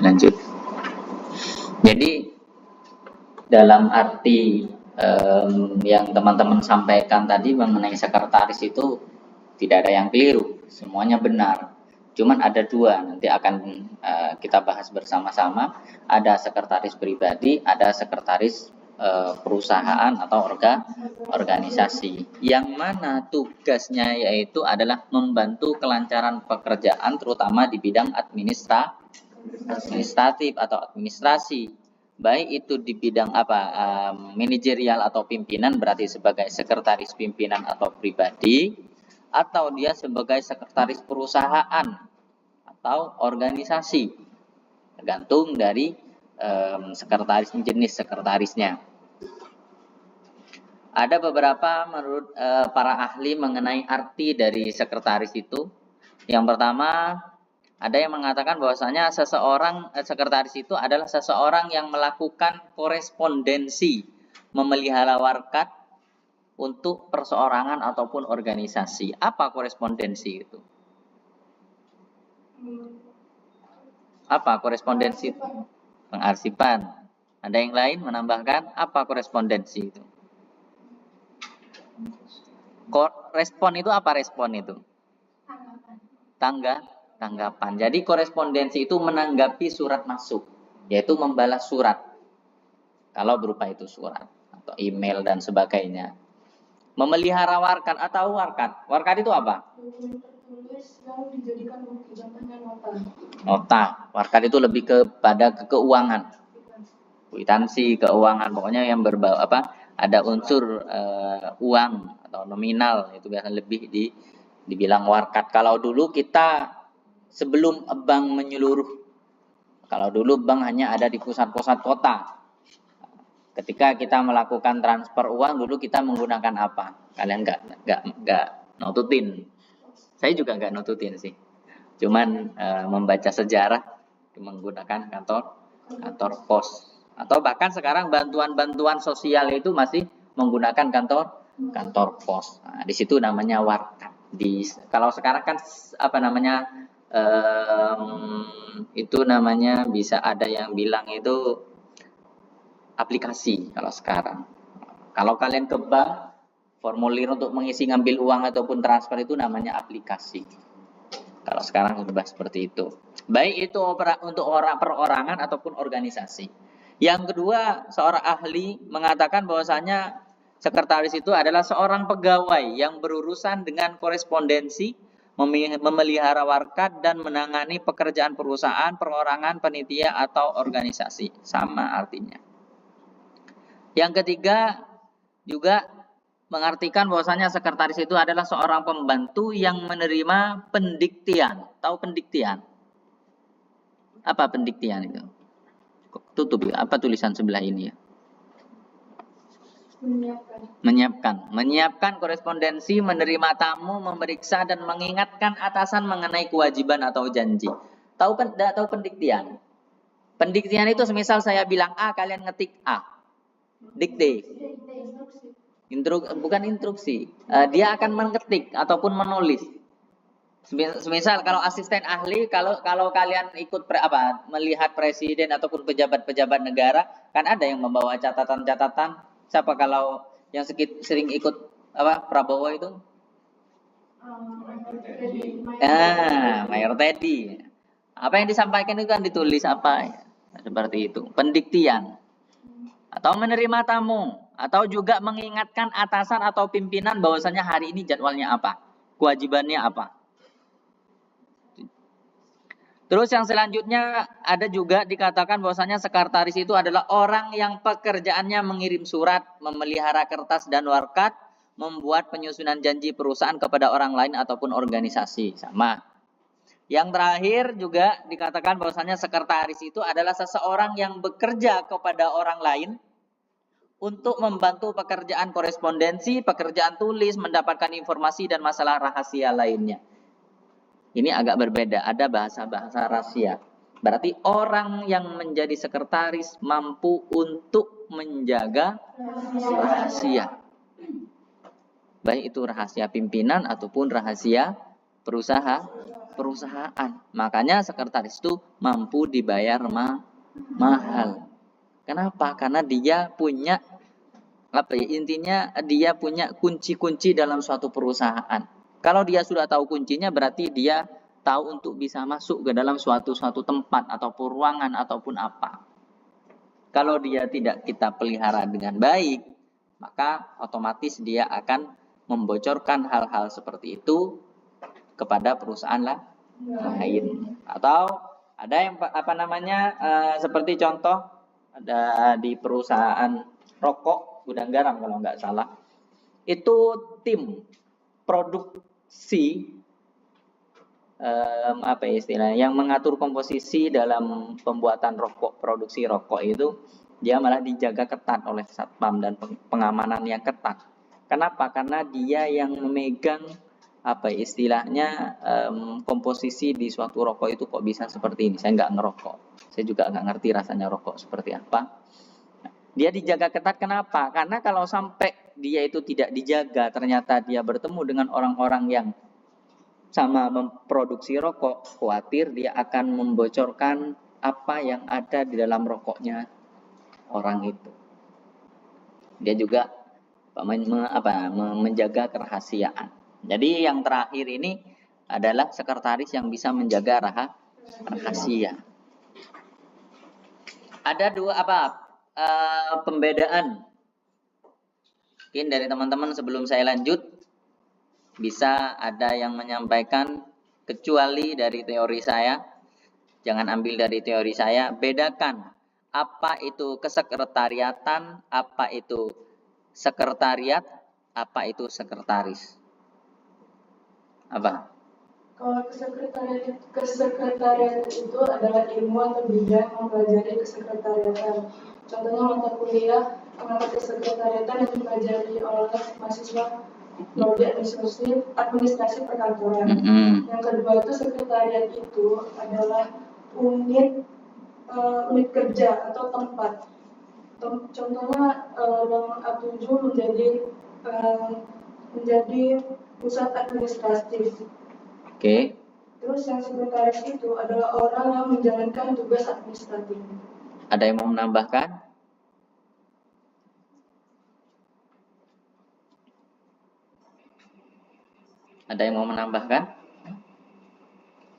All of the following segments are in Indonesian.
lanjut. Jadi dalam arti yang teman-teman sampaikan tadi mengenai sekretaris itu tidak ada yang keliru, semuanya benar. Cuman ada dua, nanti akan kita bahas bersama-sama. Ada sekretaris pribadi, ada sekretaris perusahaan atau organisasi. Yang mana tugasnya yaitu adalah membantu kelancaran pekerjaan, terutama di bidang administratif atau administrasi. Baik itu di bidang manajerial atau pimpinan, berarti sebagai sekretaris pimpinan atau pribadi, atau dia sebagai sekretaris perusahaan atau organisasi, tergantung dari jenis sekretarisnya. Ada beberapa menurut para ahli mengenai arti dari sekretaris itu. Yang pertama, ada yang mengatakan bahwasanya sekretaris itu adalah seseorang yang melakukan korespondensi, memelihara warkat untuk perseorangan ataupun organisasi. Apa korespondensi itu? Apa korespondensi? Pengarsipan. Ada yang lain menambahkan apa korespondensi itu? Respon itu apa respon itu? Tanggapan. Jadi korespondensi itu menanggapi surat masuk, yaitu membalas surat. Kalau berupa itu surat atau email dan sebagainya. Memelihara warkat atau warkat. Warkat itu apa? Nota. Warkat itu lebih kepada keuangan. Kwitansi, keuangan, pokoknya yang berbau ada unsur uang atau nominal, itu biasa lebih dibilang warkat. Kalau dulu kita sebelum bank menyeluruh, kalau dulu bank hanya ada di pusat-pusat kota. Ketika kita melakukan transfer uang dulu kita menggunakan apa? Kalian nggak nututin. Saya juga nggak nututin sih. Cuman membaca sejarah menggunakan kantor pos. Atau bahkan sekarang bantuan sosial itu masih menggunakan kantor pos. Nah, di situ namanya warkat. Kalau sekarang kan itu namanya bisa ada yang bilang itu aplikasi kalau sekarang. Kalau kalian ke bank, formulir untuk mengisi ngambil uang ataupun transfer itu namanya aplikasi. Kalau sekarang sudah seperti itu. Baik itu untuk orang perorangan ataupun organisasi. Yang kedua, seorang ahli mengatakan bahwasanya sekretaris itu adalah seorang pegawai yang berurusan dengan korespondensi, memelihara warkat dan menangani pekerjaan perusahaan, perorangan, panitia atau organisasi. Sama artinya. Yang ketiga juga mengartikan bahwasanya sekretaris itu adalah seorang pembantu yang menerima pendiktian. Tahu pendiktian? Apa pendiktian itu? Tutup ya. Apa tulisan sebelah ini ya? Menyiapkan korespondensi, menerima tamu, memeriksa dan mengingatkan atasan mengenai kewajiban atau janji. Tahu pendiktian? Pendiktian itu semisal saya bilang A, kalian ngetik A. Dikte. Bukan instruksi. Dia akan mengetik ataupun menulis. Semisal kalau asisten ahli, kalau kalian ikut melihat presiden ataupun pejabat-pejabat negara, kan ada yang membawa catatan-catatan. Siapa kalau yang sering ikut Prabowo itu? Mayor Teddy. Apa yang disampaikan itu kan ditulis apa? Seperti itu. Pendiktian. Atau menerima tamu, atau juga mengingatkan atasan atau pimpinan bahwasanya hari ini jadwalnya apa, kewajibannya apa. Terus yang selanjutnya ada juga dikatakan bahwasanya sekretaris itu adalah orang yang pekerjaannya mengirim surat, memelihara kertas dan warkat, membuat penyusunan janji perusahaan kepada orang lain ataupun organisasi. Sama. Yang terakhir juga dikatakan bahwasanya sekretaris itu adalah seseorang yang bekerja kepada orang lain untuk membantu pekerjaan korespondensi, pekerjaan tulis, mendapatkan informasi dan masalah rahasia lainnya. Ini agak berbeda, ada bahasa-bahasa rahasia. Berarti orang yang menjadi sekretaris mampu untuk menjaga rahasia. Baik itu rahasia pimpinan ataupun rahasia perusahaan. perusahaan. Makanya sekretaris itu mampu dibayar mahal. Kenapa? Karena dia punya intinya dia punya kunci-kunci dalam suatu perusahaan. Kalau dia sudah tahu kuncinya, berarti dia tahu untuk bisa masuk ke dalam suatu tempat ataupun ruangan ataupun apa. Kalau dia tidak kita pelihara dengan baik, maka otomatis dia akan membocorkan hal-hal seperti itu kepada perusahaan lain. Atau ada yang seperti contoh ada di perusahaan rokok Gudang Garam kalau nggak salah, itu tim produksi istilahnya yang mengatur komposisi dalam pembuatan rokok, produksi rokok itu dia malah dijaga ketat oleh satpam dan pengamanan yang ketat. Kenapa? Karena dia yang memegang komposisi di suatu rokok itu kok bisa seperti ini. Saya nggak ngerokok, saya juga nggak ngerti rasanya rokok seperti apa. Dia dijaga ketat, kenapa? Karena kalau sampai dia itu tidak dijaga, ternyata dia bertemu dengan orang-orang yang sama memproduksi rokok, khawatir dia akan membocorkan apa yang ada di dalam rokoknya orang itu. Dia juga menjaga kerahasiaan. Jadi yang terakhir ini adalah sekretaris yang bisa menjaga rahasia. Ada dua pembedaan. Mungkin dari teman-teman sebelum saya lanjut bisa ada yang menyampaikan, kecuali dari teori saya, jangan ambil dari teori saya, bedakan apa itu kesekretariatan, apa itu sekretariat, apa itu sekretaris. Apa? Kalau kesekretariat itu adalah ilmu atau bidang mempelajari kesekretariatan. Contohnya mata kuliah pengamat kesekretariatan yang dipelajari oleh mahasiswa prodi administrasi perkantoran. Yang kedua itu sekretariat itu adalah unit kerja atau tempat. Contohnya Bank A7 menjadi pusat administratif. Oke. Terus yang sekretaris itu adalah orang yang menjalankan tugas administratif. Ada yang mau menambahkan? Ada yang mau menambahkan?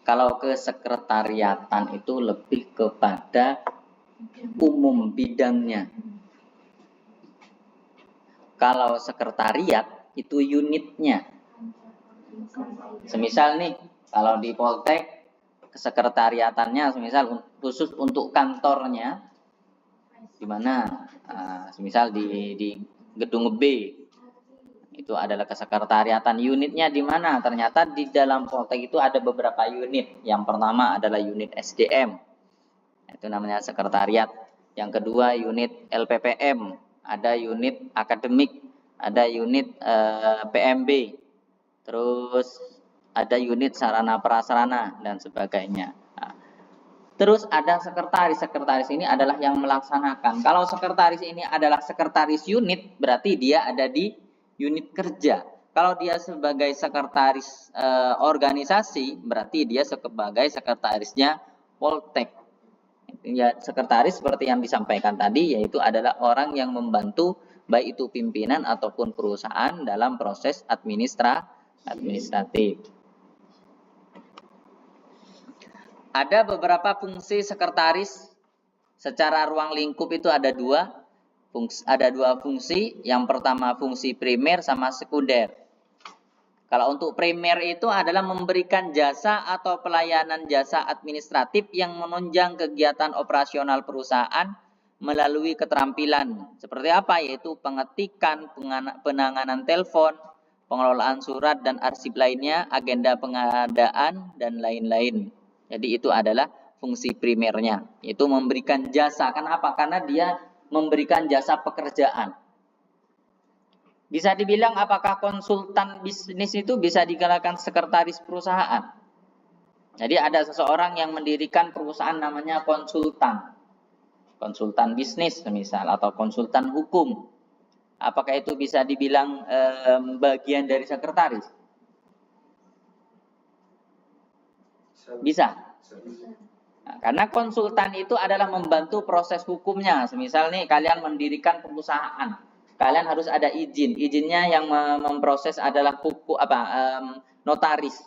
Kalau kesekretariatan itu lebih kepada umum bidangnya. Kalau sekretariat itu unitnya. Semisal nih, kalau di Poltek kesekretariatannya semisal khusus untuk kantornya di mana? Semisal di gedung B. Itu adalah kesekretariatan. Unitnya di mana? Ternyata di dalam Poltek itu ada beberapa unit. Yang pertama adalah unit SDM. Itu namanya sekretariat. Yang kedua unit LPPM, ada unit akademik, ada unit PMB. Terus ada unit sarana prasarana dan sebagainya. Terus ada sekretaris. Sekretaris ini adalah yang melaksanakan. Kalau sekretaris ini adalah sekretaris unit, berarti dia ada di unit kerja. Kalau dia sebagai sekretaris organisasi, berarti dia sebagai sekretarisnya Poltek. Ya, sekretaris seperti yang disampaikan tadi, yaitu adalah orang yang membantu baik itu pimpinan ataupun perusahaan dalam proses administratif. Ada beberapa fungsi sekretaris. Secara ruang lingkup itu ada dua fungsi. Yang pertama fungsi primer sama sekunder. Kalau untuk primer itu adalah memberikan jasa atau pelayanan jasa administratif yang menunjang kegiatan operasional perusahaan melalui keterampilan. Seperti apa? Yaitu pengetikan, penanganan telepon, pengelolaan surat dan arsip lainnya, agenda pengadaan, dan lain-lain. Jadi itu adalah fungsi primernya, yaitu memberikan jasa. Kenapa? Karena dia memberikan jasa pekerjaan. Bisa dibilang apakah konsultan bisnis itu bisa dikatakan sekretaris perusahaan? Jadi ada seseorang yang mendirikan perusahaan namanya konsultan. Konsultan bisnis misal atau konsultan hukum. Apakah itu bisa dibilang bagian dari sekretaris? Bisa. Nah, karena konsultan itu adalah membantu proses hukumnya. Semisal nih kalian mendirikan perusahaan, kalian harus ada izin. Izinnya yang memproses adalah notaris.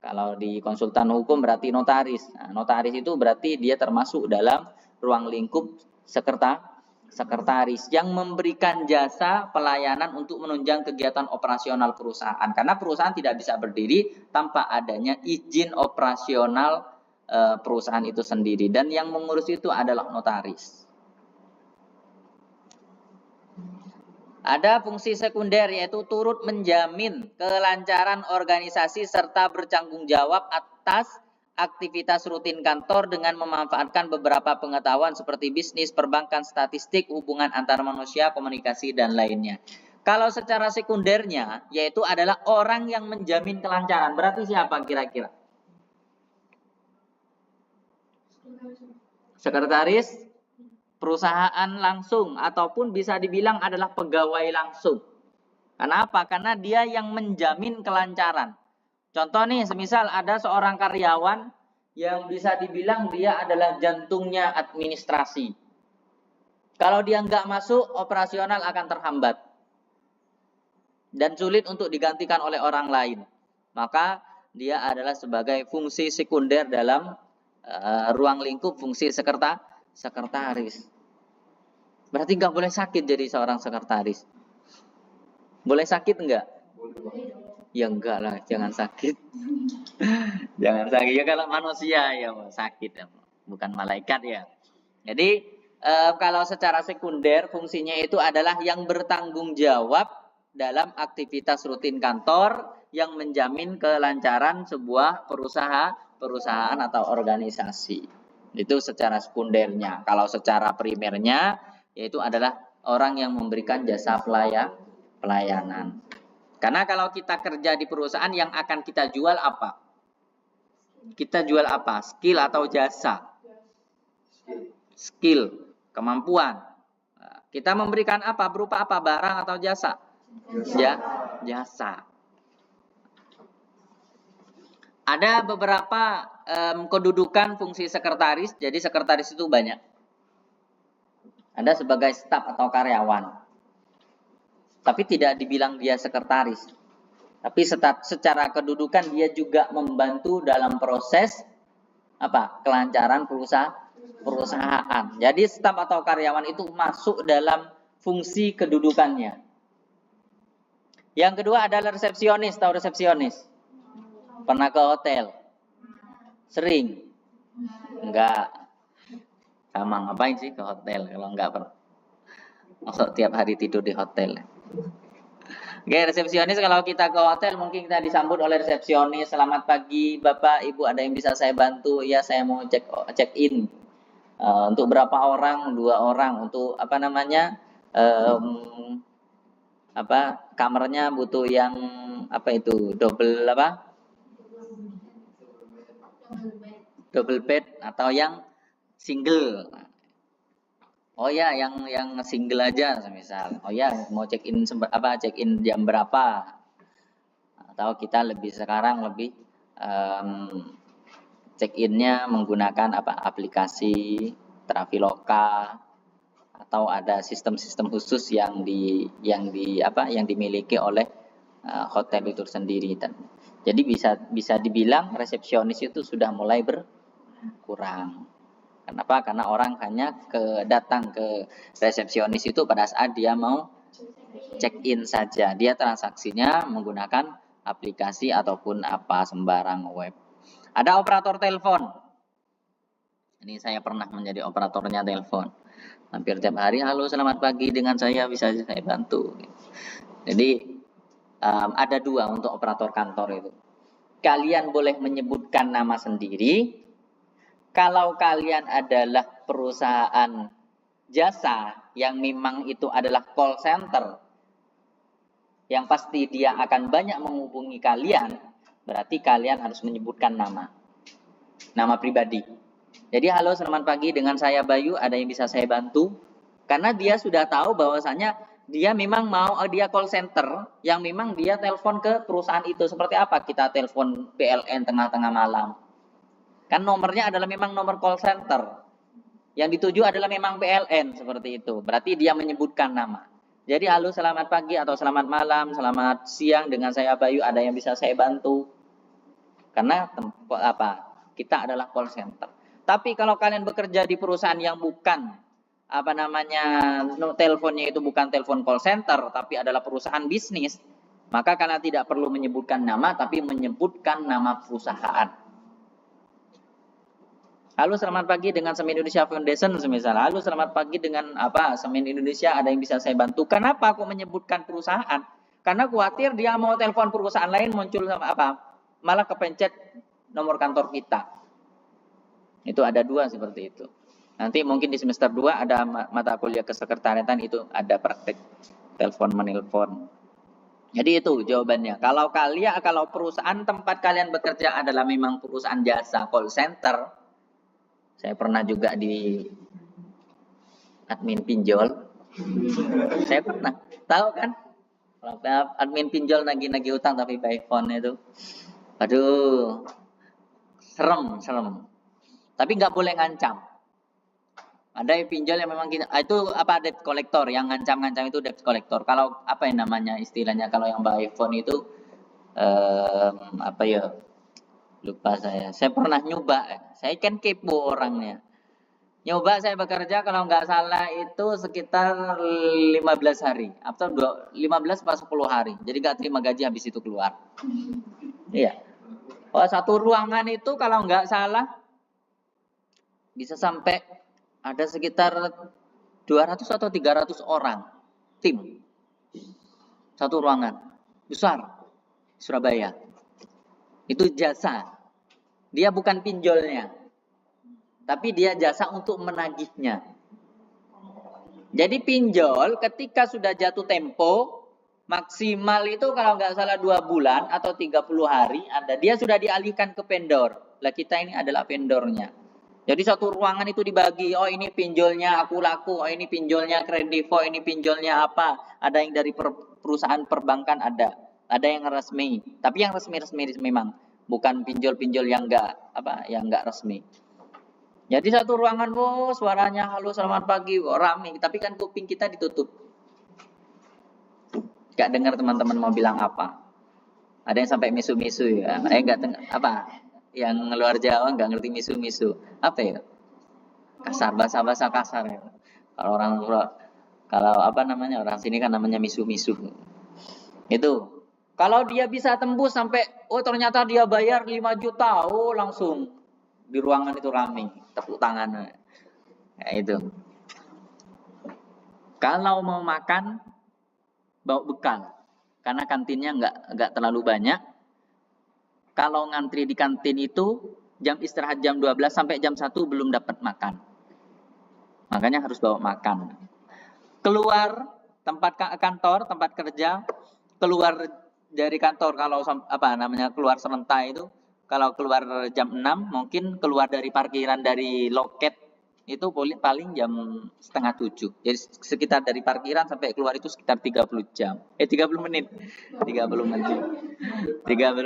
Kalau di konsultan hukum berarti notaris. Nah, notaris itu berarti dia termasuk dalam ruang lingkup sekretaris yang memberikan jasa pelayanan untuk menunjang kegiatan operasional perusahaan. Karena perusahaan tidak bisa berdiri tanpa adanya izin operasional perusahaan itu sendiri. Dan yang mengurus itu adalah notaris. Ada fungsi sekunder yaitu turut menjamin kelancaran organisasi serta bertanggung jawab atas aktivitas rutin kantor dengan memanfaatkan beberapa pengetahuan seperti bisnis, perbankan, statistik, hubungan antar manusia, komunikasi, dan lainnya. Kalau secara sekundernya yaitu adalah orang yang menjamin kelancaran. Berarti siapa kira-kira? Sekretaris perusahaan langsung ataupun bisa dibilang adalah pegawai langsung. Kenapa? Karena dia yang menjamin kelancaran. Contoh nih, semisal ada seorang karyawan yang bisa dibilang dia adalah jantungnya administrasi. Kalau dia nggak masuk, operasional akan terhambat. Dan sulit untuk digantikan oleh orang lain. Maka dia adalah sebagai fungsi sekunder dalam ruang lingkup fungsi sekretaris. Berarti nggak boleh sakit jadi seorang sekretaris. Boleh sakit enggak? Ya enggak lah, jangan sakit. Jangan sakit. Ya kalau manusia ya sakit ya. Bukan malaikat ya. Jadi kalau secara sekunder fungsinya itu adalah yang bertanggung jawab dalam aktivitas rutin kantor yang menjamin kelancaran sebuah perusahaan atau organisasi. Itu secara sekundernya. Kalau secara primernya yaitu adalah orang yang memberikan jasa pelayanan. Karena kalau kita kerja di perusahaan yang akan kita jual apa? Kita jual apa? Skill atau jasa? Skill, kemampuan. Kita memberikan apa? Berupa apa? Barang atau jasa? Jasa. Ada beberapa kedudukan fungsi sekretaris. Jadi sekretaris itu banyak. Ada sebagai staf atau karyawan. Tapi tidak dibilang dia sekretaris. Tapi secara kedudukan dia juga membantu dalam proses kelancaran perusahaan. Jadi staf atau karyawan itu masuk dalam fungsi kedudukannya. Yang kedua adalah resepsionis. Tahu resepsionis? Pernah ke hotel? Sering? Enggak. Sama ngapain sih ke hotel kalau enggak pernah? Masuk tiap hari tidur di hotel. Oke, resepsionis kalau kita ke hotel mungkin kita disambut oleh resepsionis. Selamat pagi Bapak, Ibu, ada yang bisa saya bantu? Ya, saya mau check in. Untuk berapa orang? 2 orang. Untuk kamarnya butuh yang double bed atau yang single. Oh ya, yang single aja semisal. Oh ya, mau check in jam berapa? Atau kita sekarang lebih check innya menggunakan aplikasi Traveloka atau ada sistem-sistem khusus yang dimiliki oleh hotel itu sendiri. Jadi bisa dibilang resepsionis itu sudah mulai berkurang. Kenapa? Karena orang hanya datang ke resepsionis itu pada saat dia mau check-in saja. Dia transaksinya menggunakan aplikasi ataupun sembarang web. Ada operator telepon. Ini saya pernah menjadi operatornya telepon. Hampir tiap hari, halo selamat pagi, dengan saya bisa saya bantu. Jadi ada 2 untuk operator kantor itu. Kalian boleh menyebutkan nama sendiri. Kalau kalian adalah perusahaan jasa yang memang itu adalah call center, yang pasti dia akan banyak menghubungi kalian, berarti kalian harus menyebutkan nama pribadi. Jadi halo selamat pagi, dengan saya Bayu, ada yang bisa saya bantu? Karena dia sudah tahu bahwasanya dia memang mau dia call center yang memang dia telepon ke perusahaan itu. Seperti apa kita telepon PLN tengah-tengah malam? Kan nomornya adalah memang nomor call center. Yang dituju adalah memang PLN seperti itu. Berarti dia menyebutkan nama. Jadi halo selamat pagi atau selamat malam, selamat siang dengan saya Bayu, ada yang bisa saya bantu? Karena kita adalah call center. Tapi kalau kalian bekerja di perusahaan yang bukan teleponnya itu bukan telepon call center, tapi adalah perusahaan bisnis, maka kalian tidak perlu menyebutkan nama, tapi menyebutkan nama perusahaan. Halo selamat pagi dengan Semen Indonesia Foundation semisal. Halo selamat pagi dengan Semen Indonesia, ada yang bisa saya bantu? Kenapa aku menyebutkan perusahaan? Karena khawatir dia mau telepon perusahaan lain muncul malah kepencet nomor kantor kita. Itu ada 2 seperti itu. Nanti mungkin di semester 2 ada mata kuliah kesekretariatan, itu ada praktek telepon menelpon. Jadi itu jawabannya. Kalau perusahaan tempat kalian bekerja adalah memang perusahaan jasa call center, saya pernah juga di admin pinjol. Saya pernah. Tahu kan? Admin pinjol nagih-nagih utang tapi by phone itu. Aduh. Serem. Tapi nggak boleh ngancam. Ada yang pinjol yang memang itu debt collector, yang ngancam-ngancam itu debt collector. Kalau istilahnya kalau yang by phone itu lupa saya. Saya pernah nyoba. Saya kan kepo orangnya. Nyoba saya bekerja kalau nggak salah itu sekitar 15 hari atau 15 pas 10 hari. Jadi nggak terima gaji habis itu keluar. Iya. Satu ruangan itu kalau nggak salah bisa sampai ada sekitar 200 atau 300 orang tim. Satu ruangan besar Surabaya. Itu jasa. Dia bukan pinjolnya. Tapi dia jasa untuk menagihnya. Jadi pinjol ketika sudah jatuh tempo maksimal itu kalau nggak salah 2 bulan atau 30 hari dia sudah dialihkan ke vendor. Lah kita ini adalah vendornya. Jadi satu ruangan itu dibagi, ini pinjolnya Aku Laku, ini pinjolnya Kredivo, ini pinjolnya apa. Ada yang dari perusahaan perbankan ada yang resmi. Tapi yang resmi memang, bukan pinjol-pinjol yang enggak resmi. Jadi satu ruangan, suaranya halo selamat pagi, rame. Tapi kan kuping kita ditutup. Enggak dengar teman-teman mau bilang apa. Ada yang sampai misu-misu ya. Enggak yang luar Jawa nggak ngerti misu-misu. Apa ya? Kasar, bahasa kasar ya. Kalau orang sini kan namanya misu-misu. Itu. Kalau dia bisa tembus sampai ternyata dia bayar 5 juta, langsung di ruangan itu ramai, tepuk tangan. Ya itu. Kalau mau makan bawa bekal. Karena kantinnya nggak terlalu banyak. Kalau ngantri di kantin itu jam istirahat jam 12 sampai jam 1 belum dapat makan. Makanya harus bawa makan. Keluar tempat kantor, tempat kerja, keluar dari kantor kalau keluar serentak itu, kalau keluar jam 6 mungkin keluar dari parkiran dari loket itu paling jam 6:30. Jadi sekitar dari parkiran sampai keluar itu sekitar 30 menit. 30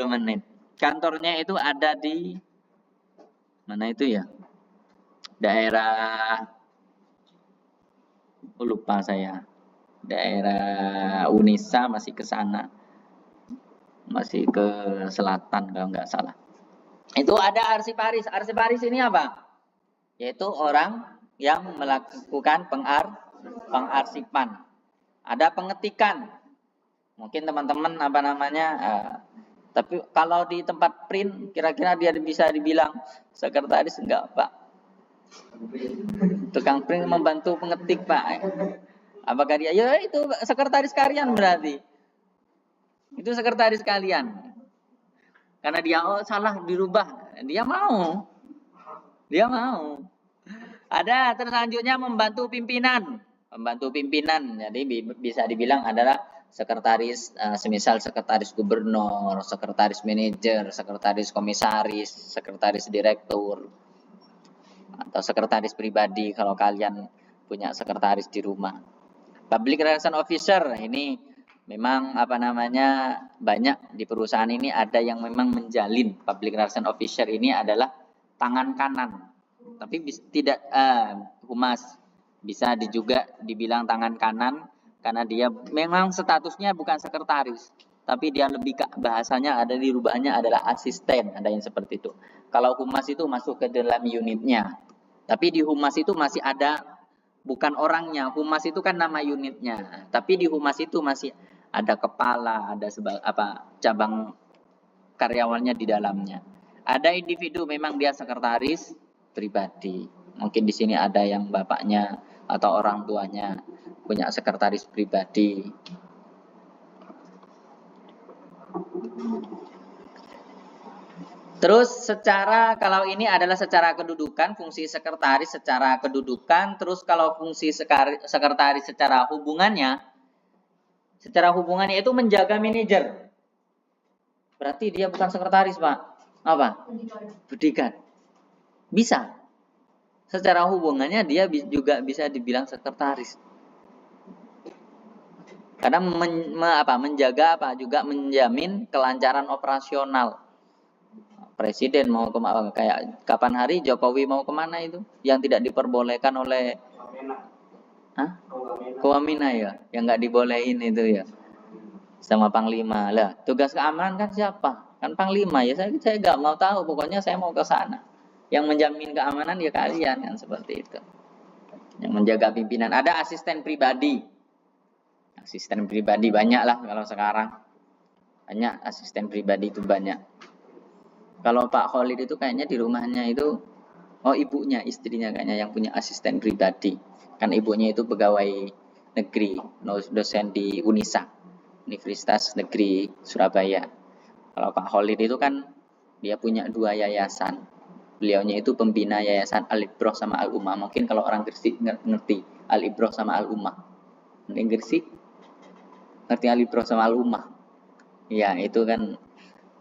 menit. Kantornya itu ada di mana itu ya? Daerah lupa saya. Daerah Unisa, masih ke sana. Masih ke selatan kalau nggak salah. Itu ada arsiparis. Arsiparis ini apa? Yaitu orang yang melakukan pengarsipan. Ada pengetikan. Mungkin teman-teman tapi kalau di tempat print, kira-kira dia bisa dibilang sekretaris enggak, Pak? Tukang print membantu pengetik, Pak. Apakah dia? Ya itu sekretaris kalian berarti. Itu sekretaris kalian. Karena dia salah dirubah, dia mau. Ada selanjutnya membantu pimpinan. Jadi bisa dibilang adalah sekretaris, semisal sekretaris gubernur, sekretaris manajer, sekretaris komisaris, sekretaris direktur, atau sekretaris pribadi kalau kalian punya sekretaris di rumah. Public Relation Officer ini memang banyak di perusahaan ini ada yang memang menjalin. Public Relation Officer ini adalah tangan kanan. Tapi tidak humas bisa juga dibilang tangan kanan karena dia memang statusnya bukan sekretaris, tapi dia lebih bahasanya ada dirubahnya adalah asisten, ada yang seperti itu. Kalau humas itu masuk ke dalam unitnya. Tapi di humas itu masih ada bukan orangnya. Humas itu kan nama unitnya. Tapi di humas itu masih ada kepala, ada cabang karyawannya di dalamnya. Ada individu memang dia sekretaris pribadi. Mungkin di sini ada yang bapaknya atau orang tuanya punya sekretaris pribadi. Terus kalau ini adalah secara kedudukan, fungsi sekretaris secara kedudukan. Terus kalau fungsi sekretaris secara hubungannya itu menjaga manajer. Berarti dia bukan sekretaris, Pak. Apa? Bodyguard. Bisa. Secara hubungannya dia juga bisa dibilang sekretaris. Karena menjaga juga menjamin kelancaran operasional. Presiden mau kemana, kayak kapan hari Jokowi mau kemana itu yang tidak diperbolehkan oleh Kewamina ya, yang nggak dibolehin itu ya sama Panglima lah. Tugas keamanan kan siapa? Kan Panglima ya. Saya nggak mau tahu, pokoknya saya mau ke sana. Yang menjamin keamanan ya kalian, kan seperti itu. Yang menjaga pimpinan. Ada asisten pribadi. Asisten pribadi banyak lah kalau sekarang. Banyak asisten pribadi itu banyak. Kalau Pak Khalid itu kayaknya di rumahnya itu, ibunya, istrinya kayaknya yang punya asisten pribadi. Kan ibunya itu pegawai negeri, dosen di Unisa, Universitas Negeri Surabaya. Kalau Pak Khalid itu kan dia punya 2 yayasan. Beliaunya itu pembina yayasan Al-Ibroh sama Al-Ummah. Mungkin kalau orang Gresik ngerti Al-Ibroh sama Al-Ummah. Yang Gresik ngerti Al-Ibroh sama Al-Ummah. Ya, itu kan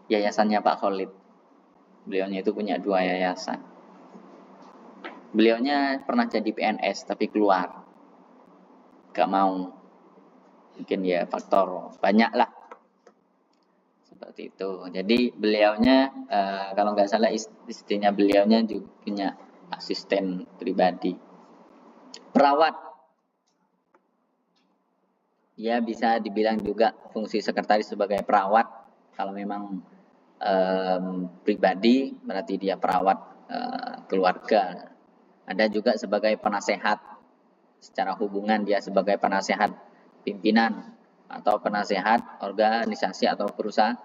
yayasannya Pak Khalid. Beliaunya itu punya 2 yayasan. Beliaunya pernah jadi PNS tapi keluar. Gak mau. Mungkin ya faktor banyak lah. Seperti itu. Jadi beliaunya kalau nggak salah istrinya beliaunya juga punya asisten pribadi. Perawat. Ya bisa dibilang juga fungsi sekretaris sebagai perawat. Kalau memang pribadi berarti dia perawat keluarga. Ada juga sebagai penasehat. Secara hubungan dia sebagai penasehat pimpinan atau penasehat organisasi atau perusahaan.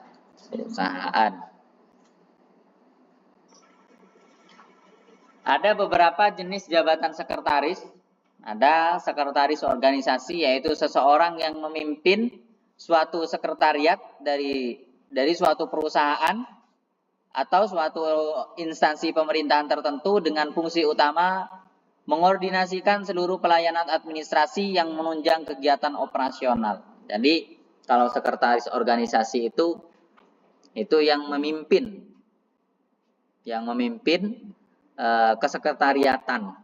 Ada beberapa jenis jabatan sekretaris. Ada sekretaris organisasi, yaitu seseorang yang memimpin suatu sekretariat dari suatu perusahaan atau suatu instansi pemerintahan tertentu dengan fungsi utama mengordinasikan seluruh pelayanan administrasi yang menunjang kegiatan operasional. Jadi kalau sekretaris organisasi itu yang memimpin kesekretariatan.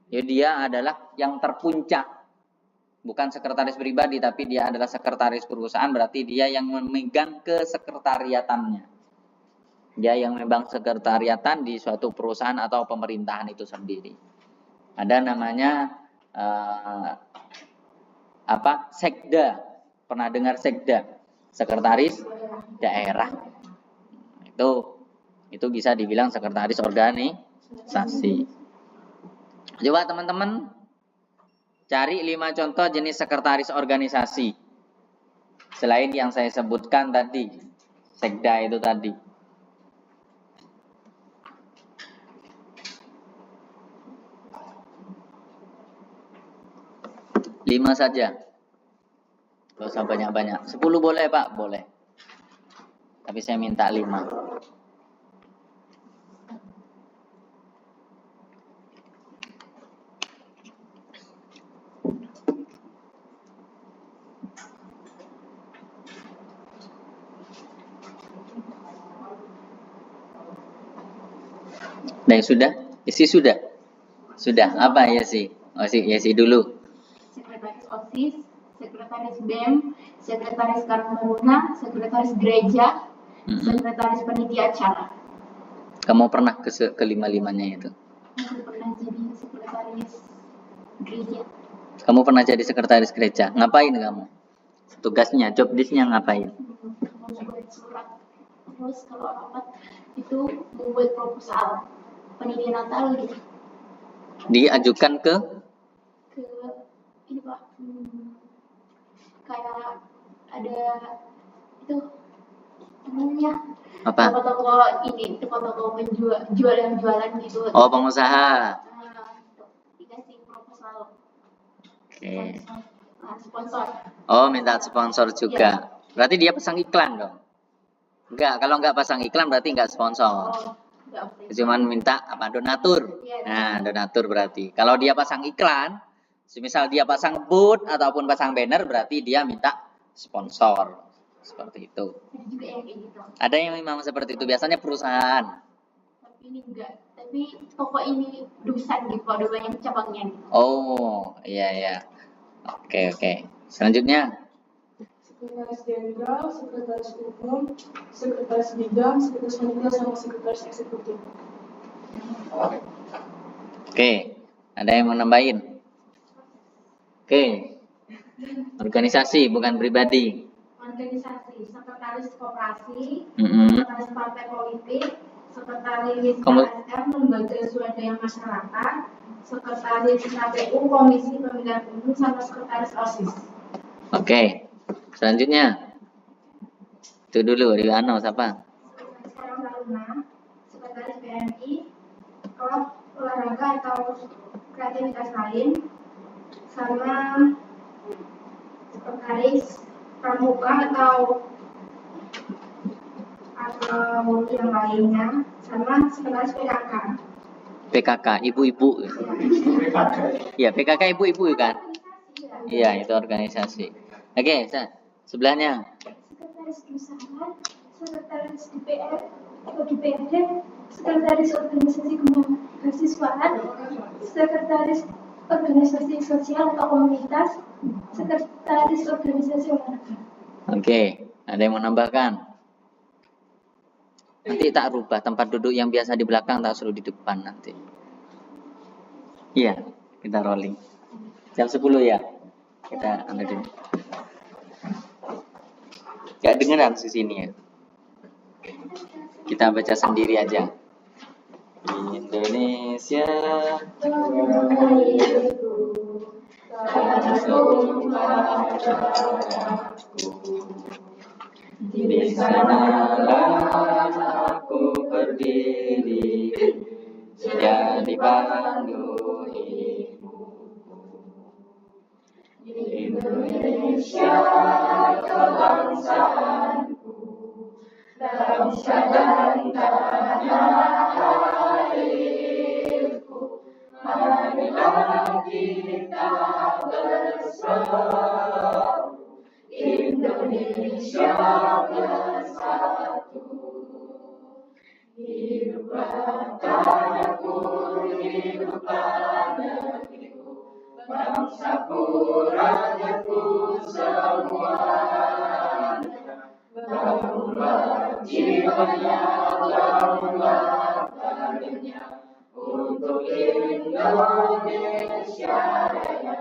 Jadi dia adalah yang terpuncak. Bukan sekretaris pribadi, tapi dia adalah sekretaris perusahaan, berarti dia yang memegang kesekretariatannya. Dia yang memegang sekretariatan di suatu perusahaan atau pemerintahan itu sendiri. Ada namanya sekda. Pernah dengar sekda? Sekretaris daerah. Itu bisa dibilang sekretaris organisasi. Coba teman-teman cari 5 contoh jenis sekretaris organisasi. Selain yang saya sebutkan tadi, sekda itu tadi. 5 saja. Gak usah banyak-banyak. 10 boleh Pak? Boleh. Tapi saya minta 5. Nah, sudah? Isi sudah? Sudah. Apa ya sih? Yesi dulu. Sekretaris OSIS. OSIS, sekretaris BEM, sekretaris Karang Taruna, sekretaris gereja, sekretaris panitia acara. Kamu pernah kelima-limanya itu? Aku pernah jadi sekretaris gereja. Kamu pernah jadi sekretaris gereja? Ngapain kamu? Tugasnya, job list-nya ngapain? Membuat surat. Terus kalau rapat itu membuat proposal pendidikan Natal gitu. Diajukan ke Ini Pak, kayak ada itu namanya apa? toko-toko ini, toko-toko penjual yang jualan gitu. Oh, pengusaha. Dikasih proposal. Oke. Sponsor. Oh, minta sponsor juga. Berarti dia pasang iklan dong? Enggak, kalau enggak pasang iklan berarti enggak sponsor. Cuman minta apa? Donatur. Nah, donatur berarti. Kalau dia pasang iklan, misal dia pasang booth ataupun pasang banner, berarti dia minta sponsor. Seperti itu. Ada juga yang kayak gitu. Ada yang memang seperti itu. Biasanya perusahaan. Tapi ini enggak. Tapi toko ini Dusan gitu, ada banyak cabangnya. Oh, iya iya. Oke. Selanjutnya. Sekretaris Jenderal, Sekretaris Umum, Sekretaris Bidang, Sekretaris Panitia, sama Sekretaris Eksekutif. Oke, ada yang mau nambahin? Oke, organisasi bukan pribadi. Organisasi, sekretaris koperasi, Mm-mm. sekretaris partai politik, sekretaris Kamu- KSM, lembaga swadaya masyarakat, sekretaris KPU, komisi pemilihan umum, sama sekretaris OSIS. Oke, selanjutnya. Itu dulu, Riwano, siapa? Sekretaris Karang Taruna, sekretaris BMI, klub olahraga atau kreativitas lain, sama sekretaris pramuka atau yang lainnya, sama sekretaris PKK. PKK, ibu-ibu. Iya, PKK ibu-ibu kan? Iya, itu organisasi. Oke, sebelahnya. Sekretaris perusahaan, sekretaris DPR atau DPRD, sekretaris organisasi kemahasiswaan, sekretaris organisasi sosial atau komunitas, sekretaris organisasi olahraga. Oke, ada yang mau nambahkan? Nanti tak rubah tempat duduk yang biasa di belakang, tak suruh di depan nanti. Iya, kita rolling. Jam 10 ya. Kita ambil dulu. Gak dengeran di sini ya. Kita baca sendiri aja. Indonesia di sanalah aku berdiri, jadi pandu ibuku. Indonesia kebangsaanku, bangsa dan tanah airku. Marilah kita bersatu, Indonesia bersatu. Hiduplah tanahku, hiduplah negeriku, bangsaku, rakyatku semuanya. Bangunlah jiwanya, bangunlah karirnya, untuk Indonesia Raya.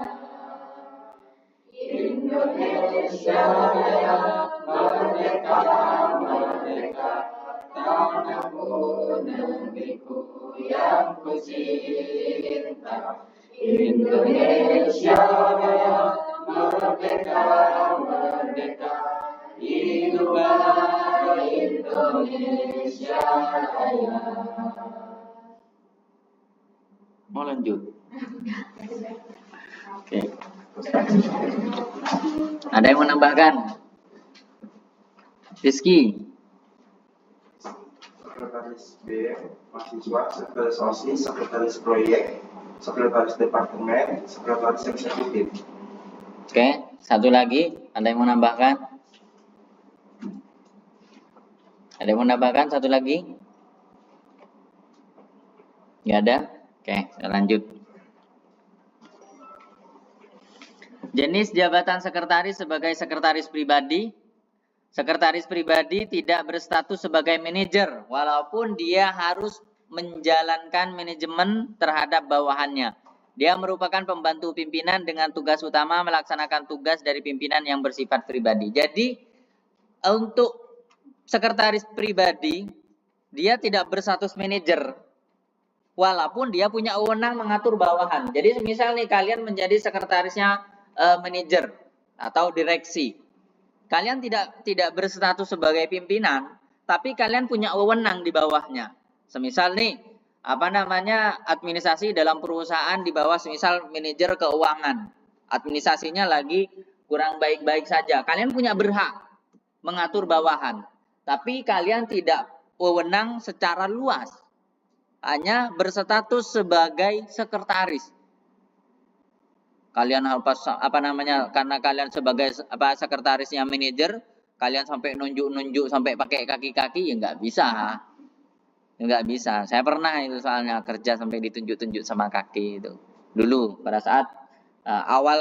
Indonesia Raya, merdeka, merdeka, tanahku, negeriku yang ku cinta. Indonesia Raya, merdeka, merdeka, hiduplah Indonesia Raya. Mau lanjut? Oke. Ada yang menambahkan? Rizky. Sekretaris BM, mahasiswa, sekretaris OSIS, sekretaris proyek, sekretaris departemen, sekretaris eksekutif. Oke, satu lagi. Ada yang menambahkan? Ada yang menambahkan satu lagi? Nggak ada? Oke, kita lanjut. Jenis jabatan sekretaris sebagai sekretaris pribadi. Sekretaris pribadi tidak berstatus sebagai manajer, walaupun dia harus menjalankan manajemen terhadap bawahannya. Dia merupakan pembantu pimpinan dengan tugas utama melaksanakan tugas dari pimpinan yang bersifat pribadi. Jadi, untuk sekretaris pribadi, dia tidak berstatus manajer, walaupun dia punya wewenang mengatur bawahan. Jadi, misal nih kalian menjadi sekretarisnya manajer atau direksi. Kalian tidak berstatus sebagai pimpinan, tapi kalian punya wewenang di bawahnya. Semisal nih, administrasi dalam perusahaan di bawah semisal manajer keuangan. Administrasinya lagi kurang baik-baik saja. Kalian punya berhak mengatur bawahan, tapi kalian tidak wewenang secara luas. Hanya berstatus sebagai sekretaris. Kalian karena kalian sebagai sekretarisnya manajer, kalian sampai nunjuk-nunjuk sampai pakai kaki-kaki, ya nggak bisa. Nggak bisa. Saya pernah itu soalnya kerja sampai ditunjuk-tunjuk sama kaki itu. Dulu pada saat awal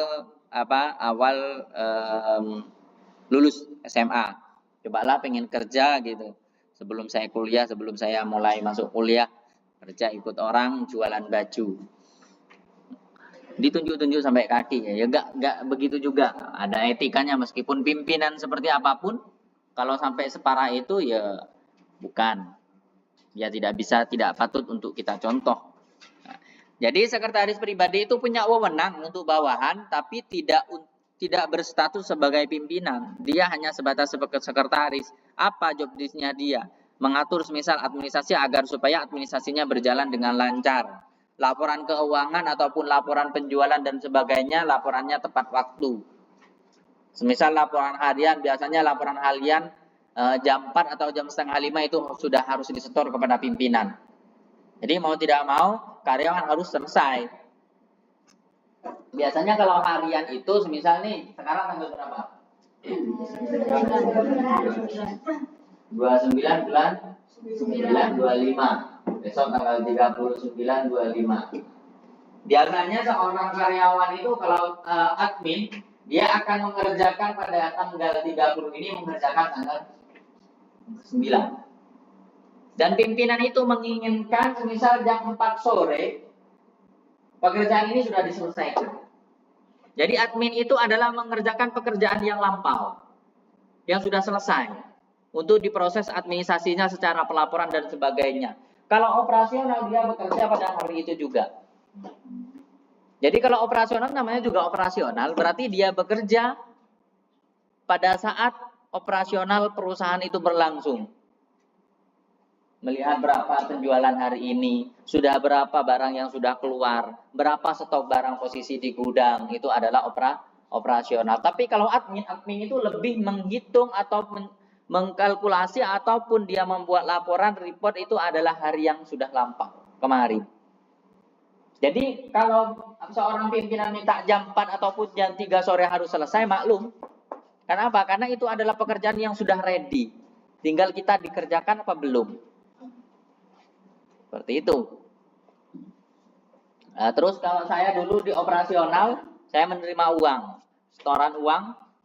lulus SMA. Cobalah pengen kerja gitu. Sebelum saya kuliah, sebelum saya mulai masuk kuliah, kerja ikut orang jualan baju. Ditunjuk-tunjuk sampai kaki, ya nggak begitu juga. Ada etikanya, meskipun pimpinan seperti apapun, kalau sampai separah itu ya bukan, ya tidak patut untuk kita contoh. Nah, jadi sekretaris pribadi itu punya wewenang untuk bawahan, tapi tidak berstatus sebagai pimpinan. Dia hanya sebatas sebagai sekretaris. Apa job desk-nya dia? Mengatur semisal administrasi agar supaya administrasinya berjalan dengan lancar. Laporan keuangan ataupun laporan penjualan dan sebagainya, laporannya tepat waktu. Semisal laporan harian, biasanya laporan harian jam 4 atau jam setengah 5 itu sudah harus disetor kepada pimpinan. Jadi mau tidak mau, karyawan harus selesai. Biasanya kalau harian itu, semisal nih, sekarang tanggal berapa? 29 bulan 9/25. Besok tanggal 39/25. Biasanya seorang karyawan itu kalau admin, dia akan mengerjakan pada tanggal 30 ini, mengerjakan tanggal 9. Dan pimpinan itu menginginkan semisal jam 4 sore, pekerjaan ini sudah diselesaikan. Jadi admin itu adalah mengerjakan pekerjaan yang lampau, yang sudah selesai, untuk diproses administrasinya secara pelaporan dan sebagainya. Kalau operasional, dia bekerja pada hari itu juga. Jadi kalau operasional namanya juga operasional, berarti dia bekerja pada saat operasional perusahaan itu berlangsung. Melihat berapa penjualan hari ini, sudah berapa barang yang sudah keluar, berapa stok barang posisi di gudang, itu adalah operasional. Tapi kalau admin itu lebih menghitung atau mengkalkulasi ataupun dia membuat laporan report, itu adalah hari yang sudah lampau kemarin. Jadi kalau seorang pimpinan minta jam 4 ataupun jam 3 sore harus selesai, maklum. Kenapa? Karena itu adalah pekerjaan yang sudah ready. Tinggal kita dikerjakan apa belum. Seperti itu. Nah, terus kalau saya dulu di operasional, saya menerima uang, setoran uang.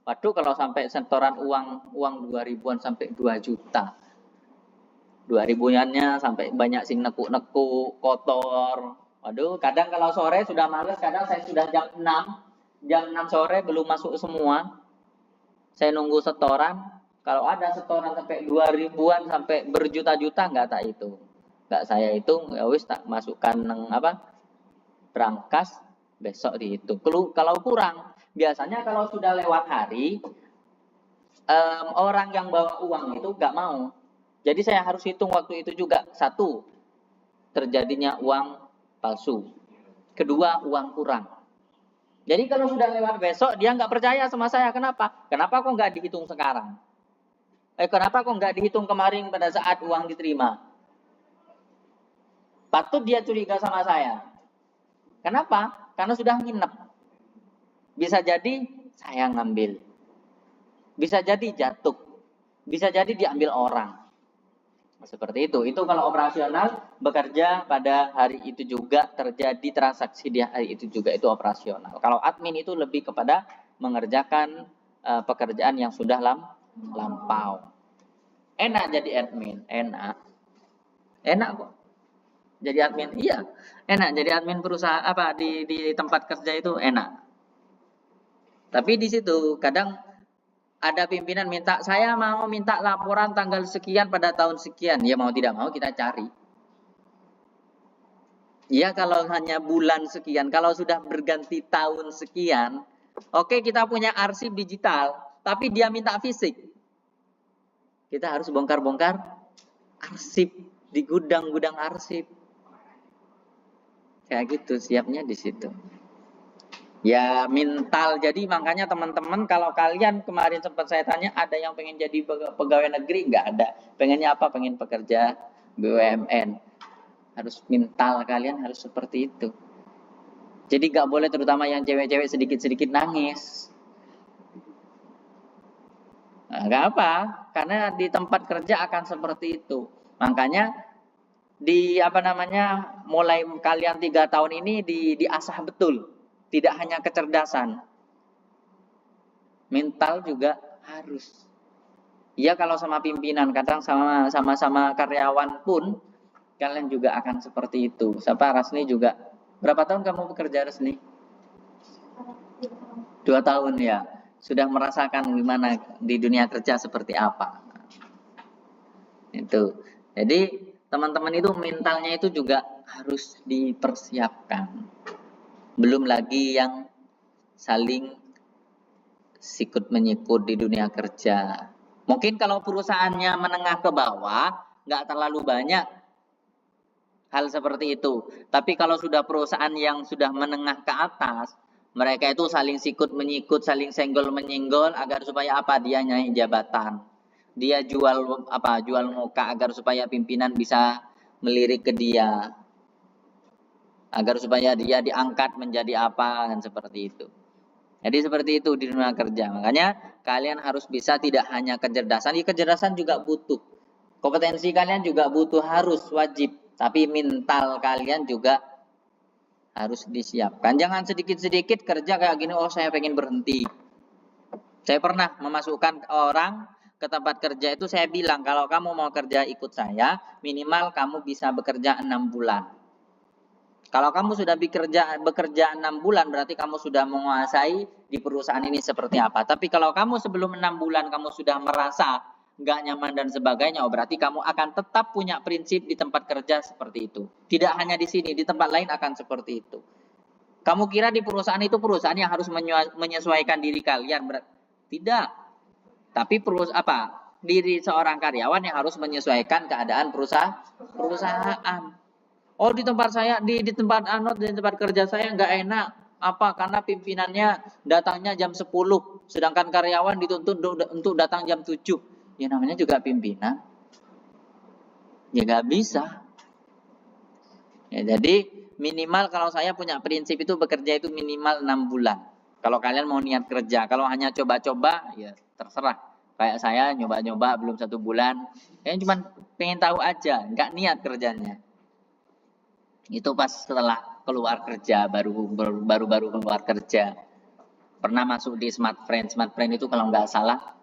Waduh, kalau sampai setoran uang 2000-an sampai 2 juta. 2000-nya sampai banyak sing nekuk-nekuk, kotor. Waduh, kadang kalau sore sudah males, kadang saya sudah jam 6 sore belum masuk semua. Saya nunggu setoran. Kalau ada setoran sampai 2000-an sampai berjuta-juta, enggak tak itu. Enggak saya hitung, ya wis tak masukkan berangkas, besok dihitung. Kalau kurang, biasanya kalau sudah lewat hari, orang yang bawa uang itu nggak mau. Jadi saya harus hitung waktu itu juga. 1, terjadinya uang palsu. 2, uang kurang. Jadi kalau sudah lewat besok, dia nggak percaya sama saya. Kenapa? Kenapa kok nggak dihitung sekarang? Kenapa kok nggak dihitung kemarin pada saat uang diterima? Patut dia curiga sama saya. Kenapa? Karena sudah nginep. Bisa jadi saya ngambil. Bisa jadi jatuh. Bisa jadi diambil orang. Seperti itu. Itu kalau operasional bekerja pada hari itu juga, terjadi transaksi di hari itu juga, itu operasional. Kalau admin itu lebih kepada mengerjakan pekerjaan yang sudah lampau. Enak jadi admin, enak. Enak kok. Jadi admin, iya. Enak jadi admin perusahaan apa di tempat kerja itu enak. Tapi di situ kadang ada pimpinan minta, saya mau minta laporan tanggal sekian pada tahun sekian. Ya mau tidak mau kita cari. Ya kalau hanya bulan sekian, kalau sudah berganti tahun sekian, oke kita punya arsip digital, tapi dia minta fisik. Kita harus bongkar-bongkar arsip di gudang-gudang arsip. Kayak gitu, siapnya di situ. Ya mental, jadi makanya teman-teman kalau kalian kemarin sempat saya tanya ada yang pengen jadi pegawai negeri, nggak ada. Pengennya apa? Pengen pekerja BUMN. Harus mental kalian harus seperti itu. Jadi nggak boleh terutama yang cewek-cewek sedikit-sedikit nangis. Nah, nggak apa, karena di tempat kerja akan seperti itu. Makanya di mulai kalian 3 tahun ini diasah betul. Tidak hanya kecerdasan, mental juga harus. Ya kalau sama pimpinan, kadang sama karyawan pun kalian juga akan seperti itu. Siapa Rasni juga. Berapa tahun kamu bekerja Rasni? 2 tahun ya. Sudah merasakan gimana di dunia kerja seperti apa. Itu. Jadi teman-teman itu mentalnya itu juga harus dipersiapkan. Belum lagi yang saling sikut menyikut di dunia kerja. Mungkin kalau perusahaannya menengah ke bawah, nggak terlalu banyak hal seperti itu. Tapi kalau sudah perusahaan yang sudah menengah ke atas, mereka itu saling sikut menyikut, saling senggol menyenggol agar supaya apa? Dia naik jabatan. Dia jual muka agar supaya pimpinan bisa melirik ke dia. Agar supaya dia diangkat menjadi apa, dan seperti itu. Jadi seperti itu di dunia kerja. Makanya kalian harus bisa tidak hanya kecerdasan, kecerdasan juga butuh. Kompetensi kalian juga butuh, harus wajib. Tapi mental kalian juga harus disiapkan. Jangan sedikit-sedikit kerja kayak gini, oh saya pengen berhenti. Saya pernah memasukkan orang ke tempat kerja itu, saya bilang kalau kamu mau kerja ikut saya, minimal kamu bisa bekerja 6 bulan. Kalau kamu sudah bekerja 6 bulan, berarti kamu sudah menguasai di perusahaan ini seperti apa. Tapi kalau kamu sebelum 6 bulan kamu sudah merasa nggak nyaman dan sebagainya, berarti kamu akan tetap punya prinsip di tempat kerja seperti itu. Tidak hanya di sini, di tempat lain akan seperti itu. Kamu kira di perusahaan itu perusahaan yang harus menyesuaikan diri kalian? Tidak. Tapi diri seorang karyawan yang harus menyesuaikan keadaan perusahaan. Oh di tempat saya di tempat kerja saya nggak enak. Apa? Karena pimpinannya datangnya jam 10, sedangkan karyawan dituntut untuk datang jam 7. Ya namanya juga pimpinan. Ya nggak bisa. Ya, jadi minimal kalau saya punya prinsip itu bekerja itu minimal 6 bulan. Kalau kalian mau niat kerja, kalau hanya coba-coba ya terserah. Kayak saya nyoba-nyoba belum 1 bulan, kayaknya cuma pengen tahu aja, nggak niat kerjanya. Itu pas setelah keluar kerja, baru keluar kerja. Pernah masuk di Smart Friend itu kalau nggak salah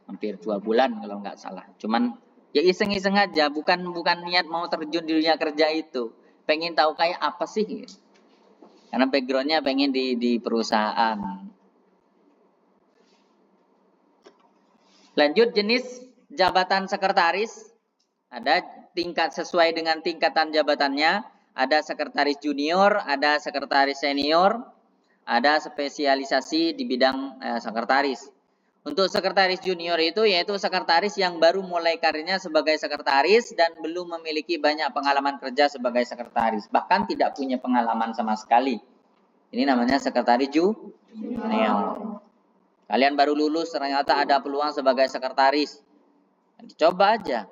hampir 2 bulan kalau nggak salah. Cuman ya iseng-iseng aja, bukan niat mau terjun di dunia kerja itu. Pengen tahu kayak apa sih? Karena backgroundnya pengen di perusahaan. Lanjut jenis jabatan sekretaris. Ada tingkat sesuai dengan tingkatan jabatannya. Ada sekretaris junior, ada sekretaris senior, ada spesialisasi di bidang sekretaris. Untuk sekretaris junior itu yaitu sekretaris yang baru mulai karirnya sebagai sekretaris dan belum memiliki banyak pengalaman kerja sebagai sekretaris. Bahkan tidak punya pengalaman sama sekali. Ini namanya sekretaris junior. Kalian baru lulus ternyata ada peluang sebagai sekretaris. Coba aja.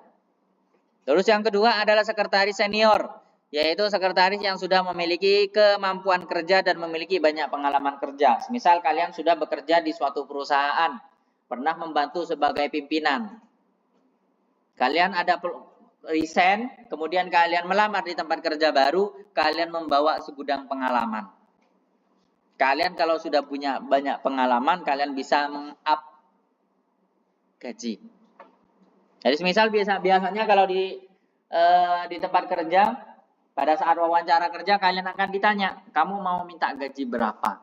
Terus yang kedua adalah sekretaris senior, yaitu sekretaris yang sudah memiliki kemampuan kerja dan memiliki banyak pengalaman kerja. Misal kalian sudah bekerja di suatu perusahaan, pernah membantu sebagai pimpinan. Kalian ada resign, kemudian kalian melamar di tempat kerja baru, kalian membawa segudang pengalaman. Kalian kalau sudah punya banyak pengalaman, kalian bisa meng-up gaji. Jadi misal biasanya kalau di tempat kerja, pada saat wawancara kerja kalian akan ditanya, kamu mau minta gaji berapa?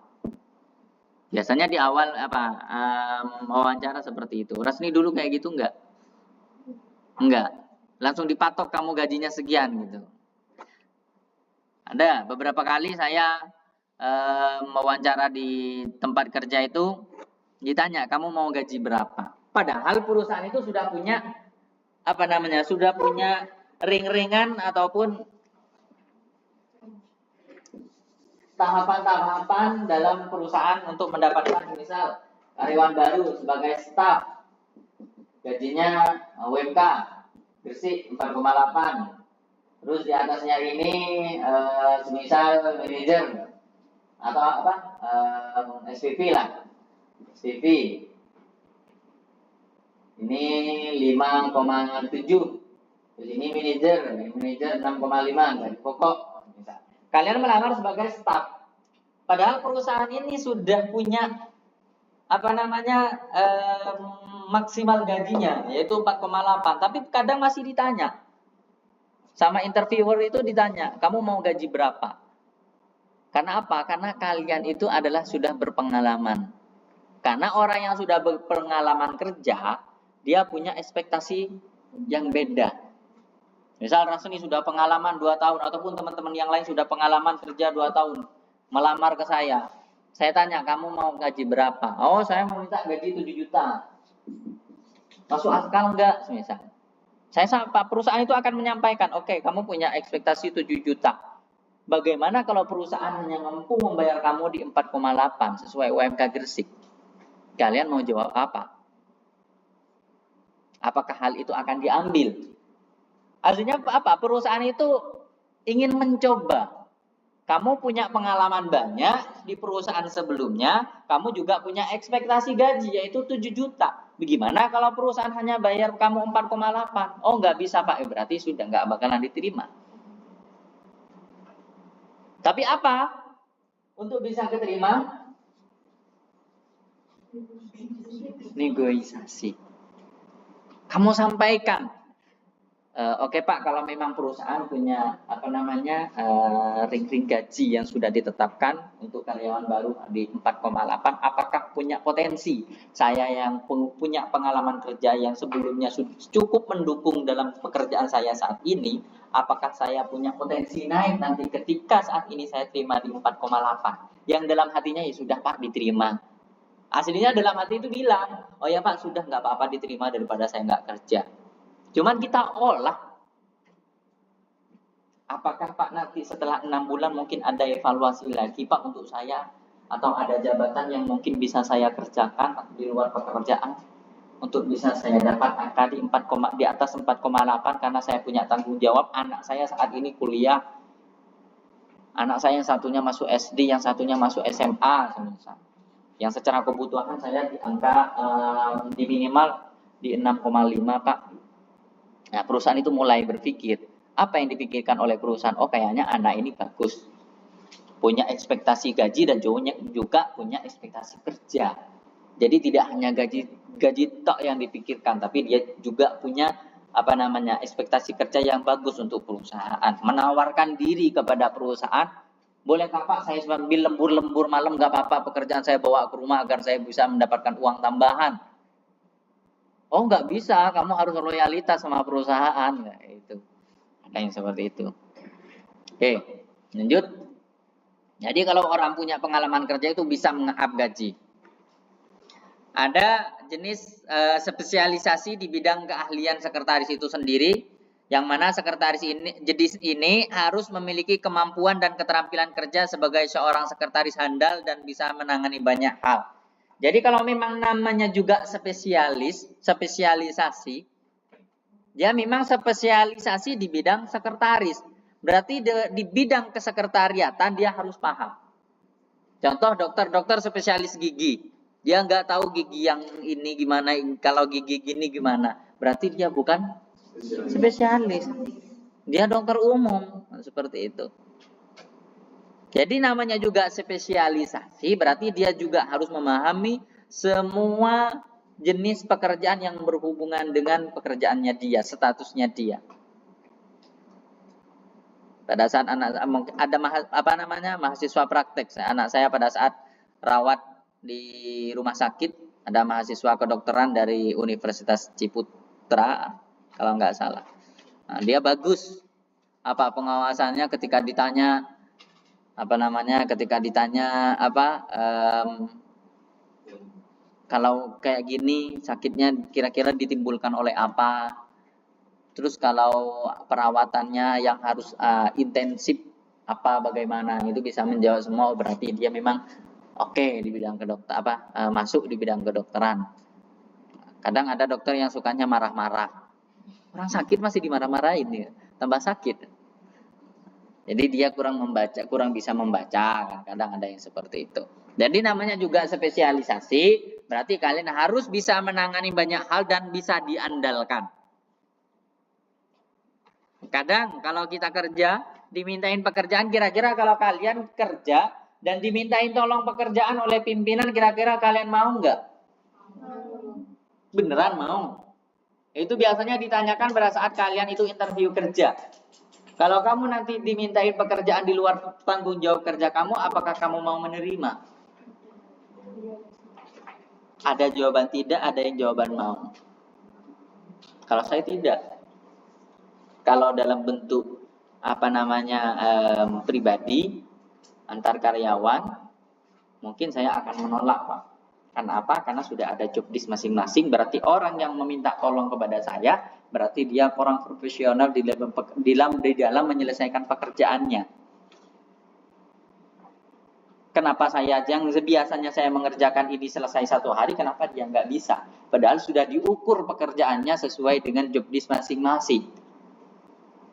Biasanya di awal wawancara seperti itu. Resmi dulu kayak gitu enggak? Enggak. Langsung dipatok kamu gajinya sekian gitu. Ada beberapa kali saya mewawancara di tempat kerja itu ditanya, kamu mau gaji berapa? Padahal perusahaan itu sudah punya sudah punya ring-ringan ataupun tahapan-tahapan dalam perusahaan untuk mendapatkan misal karyawan baru sebagai staf. Gajinya UMK Gresik 4,8. Terus di atasnya ini semisal manajer atau SPV lah. SPV. Ini 5,7. Terus ini manajer 6,5 gaji pokok. Kalian melamar sebagai staf. Padahal perusahaan ini sudah punya maksimal gajinya yaitu 4,8, tapi kadang masih ditanya. Sama interviewer itu ditanya, kamu mau gaji berapa? Karena apa? Karena kalian itu adalah sudah berpengalaman. Karena orang yang sudah berpengalaman kerja, dia punya ekspektasi yang beda. Misal Rasuni sudah pengalaman 2 tahun ataupun teman-teman yang lain sudah pengalaman kerja 2 tahun, melamar ke saya. Saya tanya, kamu mau gaji berapa? Oh, saya mau minta gaji 7 juta. Masuk akal enggak? Misal. Perusahaan itu akan menyampaikan, oke, kamu punya ekspektasi 7 juta. Bagaimana kalau perusahaan hanya mampu membayar kamu di 4,8 sesuai UMK Gresik? Kalian mau jawab apa? Apakah hal itu akan diambil? Artinya apa? Perusahaan itu ingin mencoba. Kamu punya pengalaman banyak di perusahaan sebelumnya, kamu juga punya ekspektasi gaji yaitu 7 juta. Bagaimana kalau perusahaan hanya bayar kamu 4,8? Oh, nggak bisa Pak, berarti sudah nggak bakalan diterima. Tapi apa? Untuk bisa keterima? Negosiasi. Kamu sampaikan. Oke Pak, kalau memang perusahaan punya ring-ring gaji yang sudah ditetapkan untuk karyawan baru di 4,8, apakah punya potensi? Saya yang punya pengalaman kerja yang sebelumnya cukup mendukung dalam pekerjaan saya saat ini, apakah saya punya potensi naik nanti ketika saat ini saya terima di 4,8? Yang dalam hatinya ya sudah Pak, diterima. Aslinya dalam hati itu bilang, oh ya Pak, sudah nggak apa-apa diterima daripada saya nggak kerja. Cuman kita olah, apakah Pak nanti setelah 6 bulan mungkin ada evaluasi lagi Pak untuk saya, atau ada jabatan yang mungkin bisa saya kerjakan di luar pekerjaan untuk bisa saya dapat angka di atas 4,8 karena saya punya tanggung jawab. Anak saya saat ini kuliah, anak saya yang satunya masuk SD, yang satunya masuk SMA, yang secara kebutuhan saya di angka di minimal di 6,5 Pak. Nah, perusahaan itu mulai berpikir, apa yang dipikirkan oleh perusahaan? Oh, kayaknya anak ini bagus, punya ekspektasi gaji dan juga punya ekspektasi kerja. Jadi tidak hanya gaji tok yang dipikirkan, tapi dia juga punya ekspektasi kerja yang bagus untuk perusahaan. Menawarkan diri kepada perusahaan, bolehkah Pak saya sambil lembur malam nggak apa-apa, pekerjaan saya bawa ke rumah agar saya bisa mendapatkan uang tambahan. Oh, nggak bisa, kamu harus loyalitas sama perusahaan. Nah, itu. Ada yang seperti itu. Oke, lanjut. Jadi kalau orang punya pengalaman kerja itu bisa meng-up gaji. Ada jenis spesialisasi di bidang keahlian sekretaris itu sendiri, yang mana sekretaris ini harus memiliki kemampuan dan keterampilan kerja sebagai seorang sekretaris handal dan bisa menangani banyak hal. Jadi kalau memang namanya juga spesialisasi, dia memang spesialisasi di bidang sekretaris. Berarti di bidang kesekretariatan dia harus paham. Contoh dokter spesialis gigi. Dia nggak tahu gigi yang ini gimana, kalau gigi gini gimana. Berarti dia bukan Spesialis. Dia dokter umum, seperti itu. Jadi namanya juga spesialisasi, berarti dia juga harus memahami semua jenis pekerjaan yang berhubungan dengan pekerjaannya dia, statusnya dia. Pada saat ada mahasiswa praktek, anak saya pada saat rawat di rumah sakit, ada mahasiswa kedokteran dari Universitas Ciputra, kalau nggak salah. Nah, dia bagus pengawasannya ketika ditanya kalau kayak gini sakitnya kira-kira ditimbulkan oleh apa, terus kalau perawatannya yang harus intensif bagaimana, itu bisa menjawab semua. Berarti dia memang oke di bidang kedokteran, masuk di bidang kedokteran. Kadang ada dokter yang sukanya marah-marah, orang sakit masih dimarah-marahin, ya tambah sakit. Jadi dia kurang bisa membaca, kadang ada yang seperti itu. Jadi namanya juga spesialisasi, berarti kalian harus bisa menangani banyak hal dan bisa diandalkan. Kadang kalau kita kerja, dimintain pekerjaan, kira-kira kalau kalian kerja dan dimintain tolong pekerjaan oleh pimpinan, kira-kira kalian mau nggak? Beneran mau? Itu biasanya ditanyakan pada saat kalian itu interview kerja. Kalau kamu nanti dimintain pekerjaan di luar tanggung jawab kerja kamu, apakah kamu mau menerima? Ada jawaban tidak, ada yang jawaban mau. Kalau saya tidak. Kalau dalam bentuk pribadi antar karyawan, mungkin saya akan menolak, Pak. Karena apa? Karena sudah ada job desk masing-masing. Berarti orang yang meminta tolong kepada saya, berarti dia orang profesional di dalam menyelesaikan pekerjaannya. Kenapa saya yang biasanya saya mengerjakan ini selesai 1 hari, kenapa dia nggak bisa? Padahal sudah diukur pekerjaannya sesuai dengan job desk masing-masing.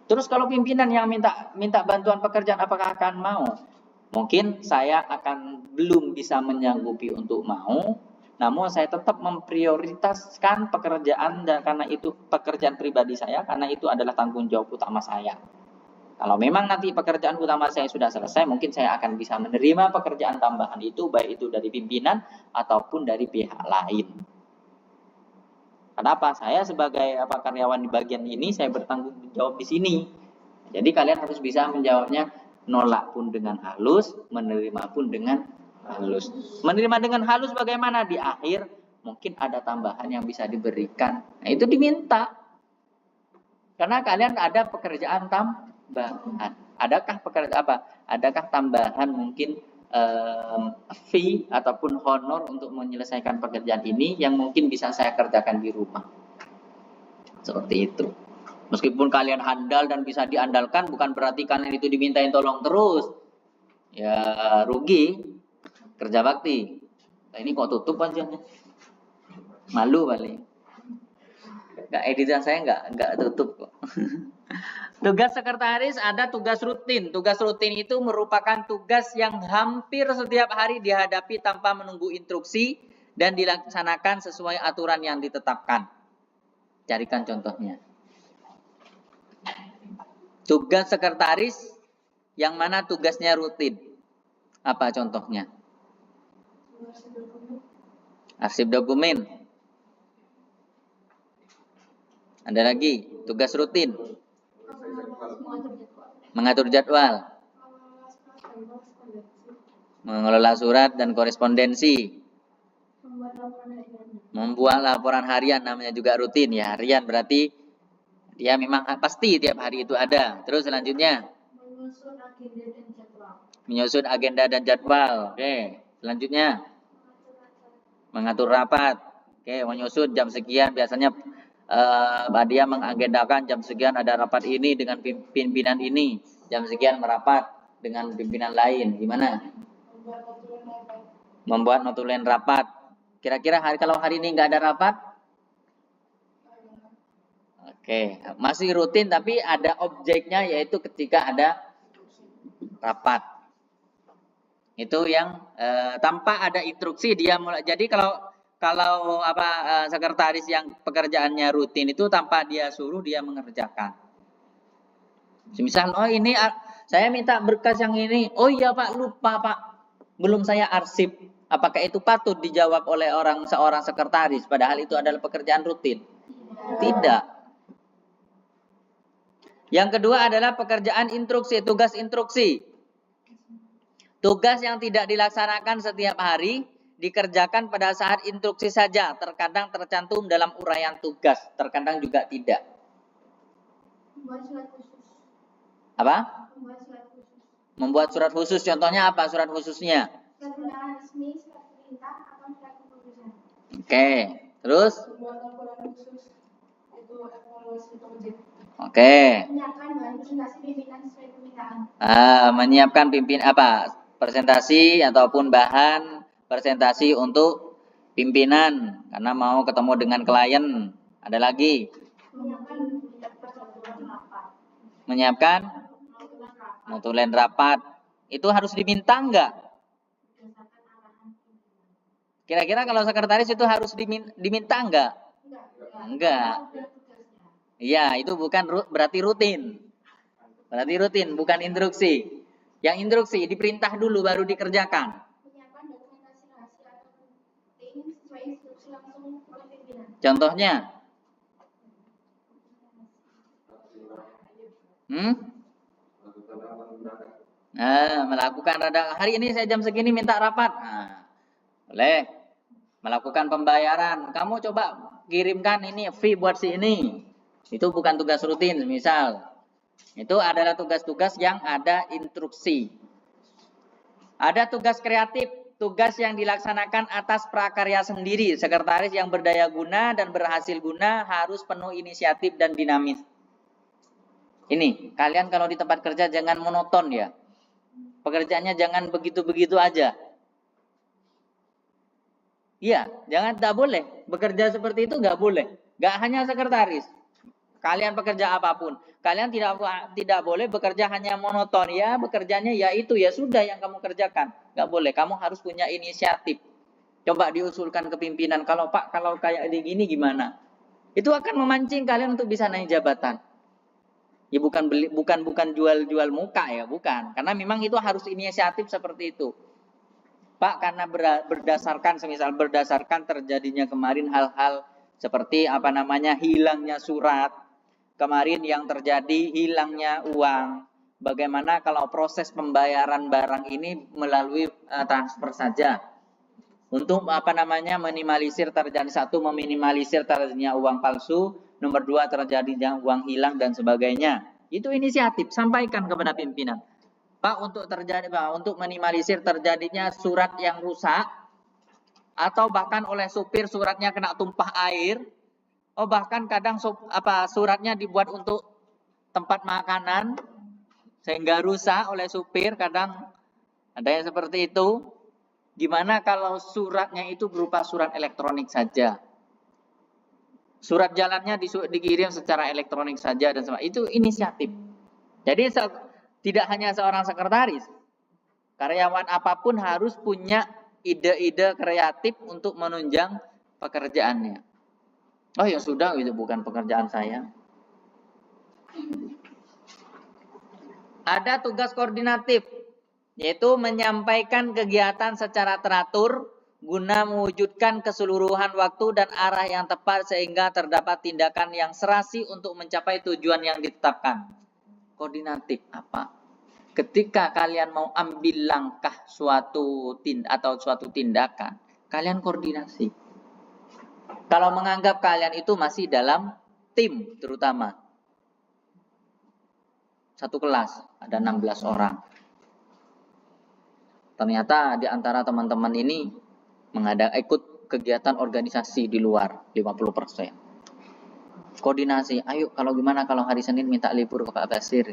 Terus kalau pimpinan yang minta bantuan pekerjaan, apakah akan mau? Mungkin saya akan belum bisa menyanggupi untuk mau, namun saya tetap memprioritaskan pekerjaan, dan karena itu pekerjaan pribadi saya, karena itu adalah tanggung jawab utama saya. Kalau memang nanti pekerjaan utama saya sudah selesai, mungkin saya akan bisa menerima pekerjaan tambahan itu, baik itu dari pimpinan ataupun dari pihak lain. Kenapa? Saya sebagai karyawan di bagian ini, saya bertanggung jawab di sini. Jadi kalian harus bisa menjawabnya, nolak pun dengan halus, menerima pun dengan halus. Menerima dengan halus bagaimana? Di akhir mungkin ada tambahan yang bisa diberikan. Nah, itu diminta. Karena kalian ada pekerjaan tambahan. Adakah tambahan mungkin fee ataupun honor untuk menyelesaikan pekerjaan ini yang mungkin bisa saya kerjakan di rumah. Seperti itu. Meskipun kalian handal dan bisa diandalkan, bukan berarti kalian itu dimintain tolong terus. Ya rugi, kerja bakti. Nah, ini kok tutup aja. Malu paling. Editan saya nggak tutup kok. Tugas sekretaris ada tugas rutin. Tugas rutin itu merupakan tugas yang hampir setiap hari dihadapi tanpa menunggu instruksi dan dilaksanakan sesuai aturan yang ditetapkan. Carikan contohnya. Tugas sekretaris yang mana tugasnya rutin. Apa contohnya? Arsip dokumen. Ada lagi, tugas rutin. Mengatur jadwal. Mengelola surat dan korespondensi. Membuat laporan harian, namanya juga rutin ya. Harian berarti dia memang pasti tiap hari itu ada. Terus selanjutnya menyusun agenda dan jadwal. Oke, selanjutnya mengatur rapat. Oke, menyusun jam sekian. Biasanya dia mengagendakan jam sekian ada rapat ini dengan pimpinan ini, jam sekian merapat dengan pimpinan lain. Gimana? Membuat notulen rapat. Kira-kira kalau hari ini nggak ada rapat? Oke, masih rutin tapi ada objeknya, yaitu ketika ada rapat. Itu yang tanpa ada instruksi dia mulai. Jadi kalau kalau sekretaris yang pekerjaannya rutin itu tanpa dia suruh dia mengerjakan. Misal, oh ini saya minta berkas yang ini. Oh iya Pak, lupa Pak. Belum saya arsip. Apakah itu patut dijawab oleh seorang sekretaris padahal itu adalah pekerjaan rutin? Tidak. Yang kedua adalah pekerjaan instruksi, tugas instruksi. Tugas yang tidak dilaksanakan setiap hari dikerjakan pada saat instruksi saja. Terkadang tercantum dalam uraian tugas, terkadang juga tidak. Membuat surat khusus. Apa? Membuat surat khusus. Membuat surat khusus. Contohnya apa surat khususnya? Surat undangan resmi, surat perintah, atau surat keputusan. Oke. Terus? Membuat laporan khusus itu evaluasi pekerja. Oke. Menyiapkan bahan presentasi pimpinan sesuai permintaan. Menyiapkan presentasi ataupun bahan presentasi untuk pimpinan karena mau ketemu dengan klien. Ada lagi? Menyiapkan notulen rapat. Itu harus diminta enggak? Kira-kira kalau sekretaris itu harus diminta enggak? Enggak. Iya, itu berarti rutin. Berarti rutin, bukan instruksi. Yang instruksi diperintah dulu baru dikerjakan. Menyiapkan dokumentasi rahasia atau penting sesuai instruksi langsung oleh pimpinan. Contohnya? Melakukan hari ini saya jam segini minta rapat. Boleh. Melakukan pembayaran. Kamu coba kirimkan ini fee buat si ini. Itu bukan tugas rutin, misal. Itu adalah tugas-tugas yang ada instruksi. Ada tugas kreatif, tugas yang dilaksanakan atas prakarya sendiri. Sekretaris yang berdaya guna dan berhasil guna harus penuh inisiatif dan dinamis. Ini, kalian kalau di tempat kerja jangan monoton ya. Pekerjaannya jangan begitu-begitu aja. Iya, tak boleh. Bekerja seperti itu nggak boleh. Nggak hanya sekretaris. Kalian pekerja apapun. Kalian tidak boleh bekerja hanya monoton. Ya, bekerjanya ya itu, ya sudah yang kamu kerjakan. Nggak boleh. Kamu harus punya inisiatif. Coba diusulkan ke pimpinan. Kalau Pak, kalau kayak gini gimana? Itu akan memancing kalian untuk bisa naik jabatan. Ya bukan jual muka ya, bukan. Karena memang itu harus inisiatif seperti itu. Pak, karena berdasarkan terjadinya kemarin hal-hal seperti hilangnya surat. Kemarin yang terjadi hilangnya uang. Bagaimana kalau proses pembayaran barang ini melalui transfer saja? Untuk meminimalisir terjadinya uang palsu, nomor 2 terjadinya uang hilang dan sebagainya. Itu inisiatif, sampaikan kepada pimpinan. Pak, untuk minimalisir terjadinya surat yang rusak atau bahkan oleh supir suratnya kena tumpah air. Bahkan kadang suratnya dibuat untuk tempat makanan sehingga rusak oleh supir, kadang ada yang seperti itu. Gimana kalau suratnya itu berupa surat elektronik saja? Surat jalannya dikirim secara elektronik saja dan sebagainya. Itu inisiatif. Jadi tidak hanya seorang sekretaris, karyawan apapun harus punya ide-ide kreatif untuk menunjang pekerjaannya. Oh ya sudah, itu bukan pekerjaan saya. Ada tugas koordinatif, yaitu menyampaikan kegiatan secara teratur guna mewujudkan keseluruhan waktu dan arah yang tepat sehingga terdapat tindakan yang serasi untuk mencapai tujuan yang ditetapkan. Koordinatif apa? Ketika kalian mau ambil langkah suatu tindakan, kalian koordinasi. Kalau menganggap kalian itu masih dalam tim, terutama satu kelas ada 16 orang. Ternyata di antara teman-teman ini ikut kegiatan organisasi di luar 50%. Koordinasi, ayo gimana kalau hari Senin minta libur ke Pak Basir,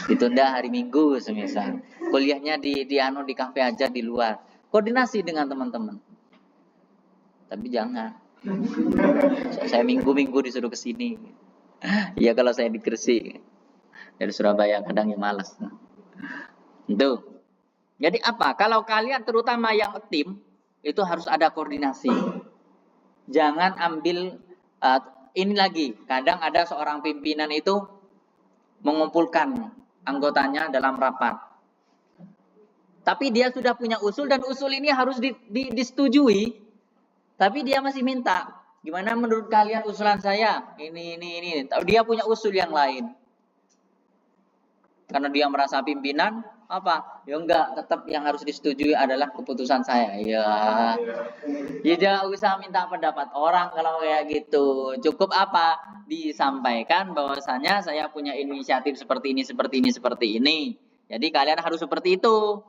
ditunda hari Minggu semisal. Kuliahnya di kafe aja di luar. Koordinasi dengan teman-teman. Tapi jangan. Saya minggu-minggu disuruh ke sini. Iya kalau saya di Gresik. Dari Surabaya kadang ya malas. Itu. Jadi apa? Kalau kalian terutama yang tim itu harus ada koordinasi. Jangan ambil ini lagi. Kadang ada seorang pimpinan itu mengumpulkan anggotanya dalam rapat. Tapi dia sudah punya usul dan usul ini harus disetujui. Tapi dia masih minta, gimana menurut kalian usulan saya? Ini. Dia punya usul yang lain. Karena dia merasa pimpinan, apa? Ya enggak, tetap yang harus disetujui adalah keputusan saya. Ya tidak usah minta pendapat orang kalau kayak gitu. Cukup apa? Disampaikan bahwasanya saya punya inisiatif seperti ini. Jadi kalian harus seperti itu.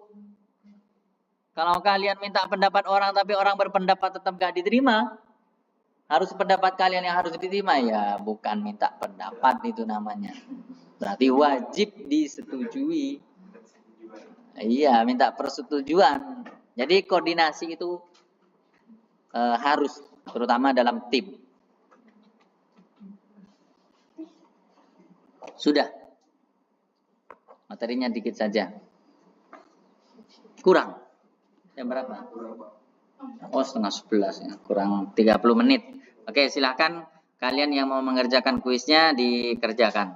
Kalau kalian minta pendapat orang tapi orang berpendapat tetap gak diterima, harus pendapat kalian yang harus diterima, ya bukan minta pendapat itu namanya. Berarti wajib disetujui. Iya, minta persetujuan. Jadi koordinasi itu harus, terutama dalam tim. Sudah. Materinya dikit saja. Kurang. Jam berapa? Oh, 10:30 ya. Kurang 30 menit. Oke, silakan kalian yang mau mengerjakan kuisnya dikerjakan.